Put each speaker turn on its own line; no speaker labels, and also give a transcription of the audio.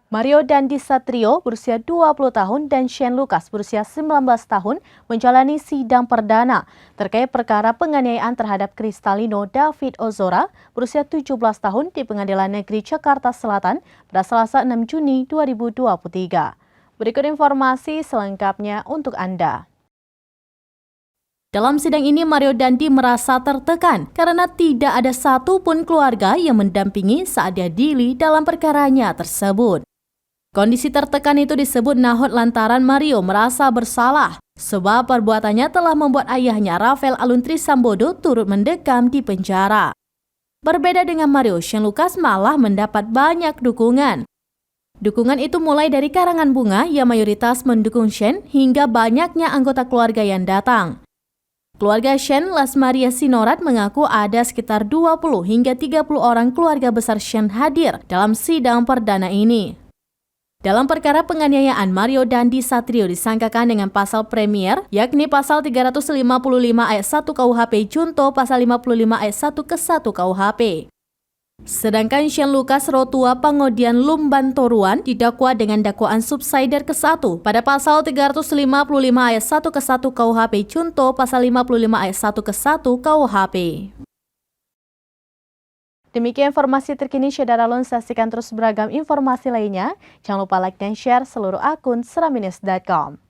Mario Dandi Satrio berusia 20 tahun dan Shane Lucas berusia 19 tahun menjalani sidang perdana terkait perkara penganiayaan terhadap Kristalino David Ozora berusia 17 tahun di Pengadilan Negeri Jakarta Selatan pada Selasa 6 Juni 2023. Berikut informasi selengkapnya untuk Anda. Dalam sidang ini, Mario Dandi merasa tertekan karena tidak ada satupun keluarga yang mendampingi saat dia diadili dalam perkaranya tersebut. Kondisi tertekan itu disebut nahot lantaran Mario merasa bersalah sebab perbuatannya telah membuat ayahnya Rafael Alun Trisambodo turut mendekam di penjara. Berbeda dengan Mario, Shane Lucas malah mendapat banyak dukungan. Dukungan itu mulai dari karangan bunga yang mayoritas mendukung Shane hingga banyaknya anggota keluarga yang datang. Keluarga Shane, Las Maria Sinorat, mengaku ada sekitar 20 hingga 30 orang keluarga besar Shane hadir dalam sidang perdana ini. Dalam perkara penganiayaan, Mario Dandi Satrio disangkakan dengan pasal premier, yakni pasal 355 ayat 1 KUHP junto pasal 55 ayat 1 ke 1 KUHP. Sedangkan Shane Lucas Rotua Pangodian Lumban Toruan didakwa dengan dakwaan subsidiar ke-1 pada pasal 355 ayat 1 ke 1 KUHP junto pasal 55 ayat 1 ke 1 KUHP. Demikian informasi terkini, Saudara Lun, saksikan terus beragam informasi lainnya. Jangan lupa like dan share seluruh akun seraminus.com.